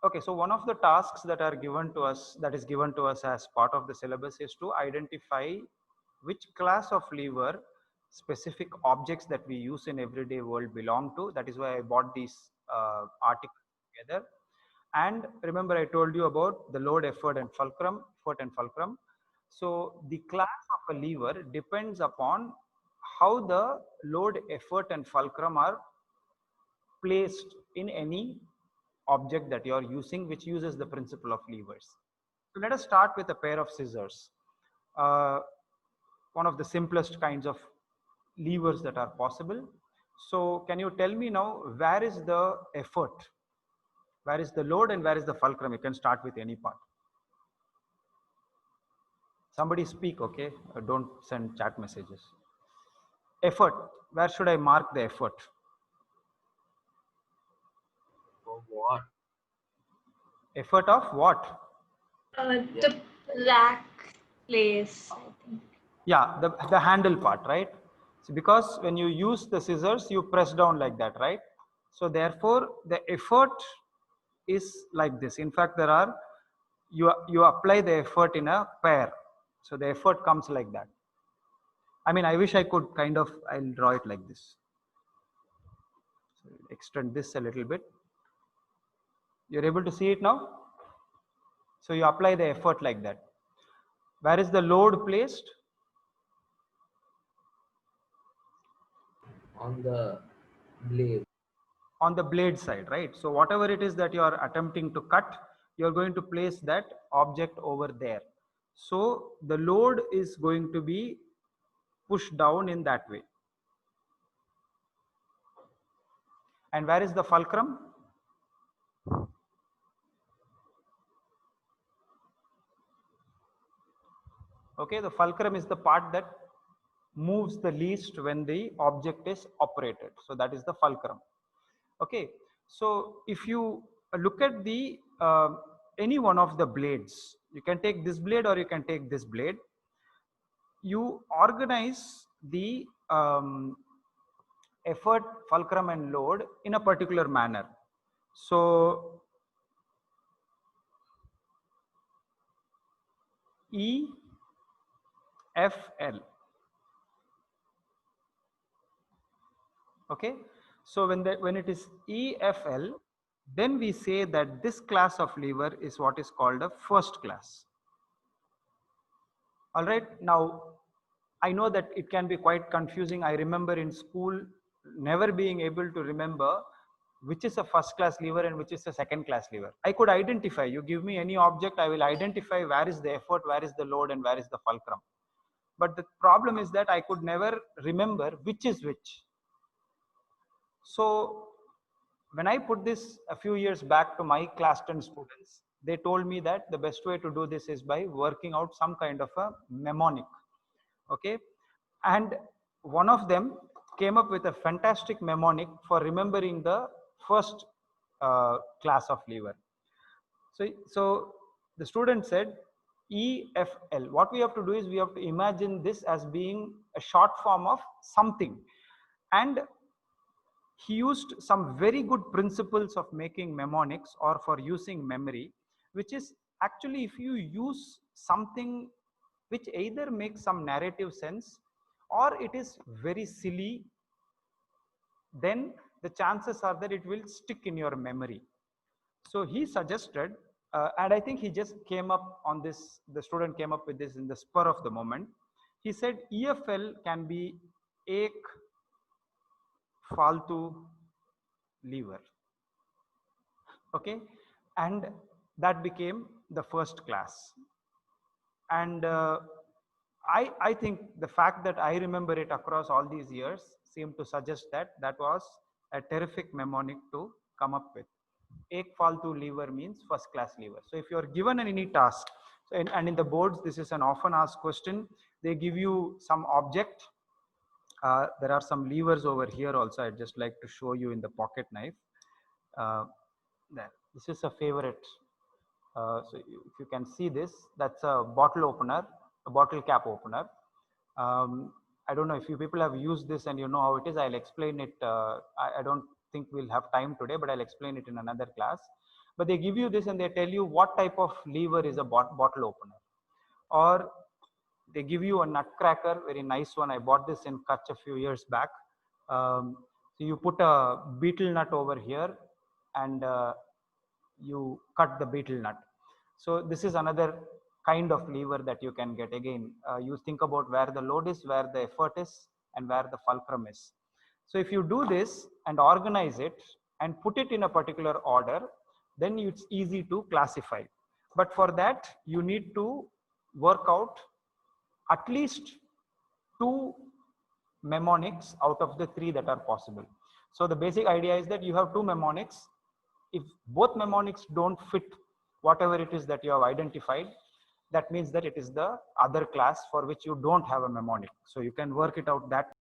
Okay, so one of the tasks that are given to us, that is given to us as part of the syllabus, is to identify which class of lever specific objects that we use in everyday world belong to. That is why I bought these articles together. And remember, I told you about the load, effort, and fulcrum. So the class of a lever depends upon how the load, effort, and fulcrum are placed in any object that you are using, which uses the principle of levers. So let us start with a pair of scissors. Uh, One of the simplest kinds of levers that are possible. So can you tell me now, where is the effort? Where is the load and where is the fulcrum? You can start with any part. Somebody speak, okay? Don't send chat messages. Effort. Where should I mark the effort? For what? Effort of what? The black place, I think. Yeah, the handle part, right? So because when you use the scissors, you press down like that, right? So therefore, the effort is like this. In fact, there are, you apply the effort in a pair. So the effort comes like that. I mean, I wish I could kind of, I'll draw it like this. So extend this a little bit. You're able to see it now? So you apply the effort like that. Where is the load placed? On the blade. On the blade side, right? So whatever it is that you are attempting to cut, you're going to place that object over there. So the load is going to be pushed down in that way. And where is the fulcrum? Okay, the fulcrum is the part that moves the least when the object is operated. So that is the fulcrum. Okay, so if you look at the any one of the blades, you can take this blade or you can take this blade. You organize the effort, fulcrum, and load in a particular manner. So E, F, L. Okay, so when it is EFL, then we say that this class of lever is what is called a first class. All right, now I know that it can be quite confusing. I remember in school never being able to remember which is a first class lever and which is a second class lever. I could identify, you give me any object, I will identify where is the effort, where is the load, and where is the fulcrum. But the problem is that I could never remember which is which. So when I put this a few years back to my class 10 students, they told me that the best way to do this is by working out some kind of a mnemonic. Okay, and one of them came up with a fantastic mnemonic for remembering the first class of lever. So the student said EFL. What we have to do is we have to imagine this as being a short form of something, and he used some very good principles of making mnemonics or for using memory, which is actually if you use something which either makes some narrative sense or it is very silly, then the chances are that it will stick in your memory. So he suggested, and I think he just came up on this, the student came up with this in the spur of the moment. He said EFL can be ek faltu lever. Okay, and that became the first class. And I think the fact that I remember it across all these years seemed to suggest that that was a terrific mnemonic to come up with. Ek faltu lever means first class lever. So if you are given any task, and in the boards this is an often asked question, they give you some object. There are some levers over here also. I'd just like to show you in the pocket knife. There, this is a favorite. So if you can see this, that's a bottle opener, a bottle cap opener. I don't know if you people have used this and you know how it is. I'll explain it. I don't think we'll have time today, but I'll explain it in another class. but they give you this and they tell you what type of lever is a bottle opener. Or they give you a nutcracker, very nice one. I bought this in Kutch a few years back. So you put a beetle nut over here and you cut the beetle nut. So this is another kind of lever that you can get. Again, you think about where the load is, where the effort is, and where the fulcrum is. So if you do this and organize it and put it in a particular order, then it's easy to classify. But for that, you need to work out at least 2 mnemonics out of the 3 that are possible. So the basic idea is that you have 2 mnemonics. If both mnemonics don't fit whatever it is that you have identified, that means that it is the other class for which you don't have a mnemonic. So you can work it out that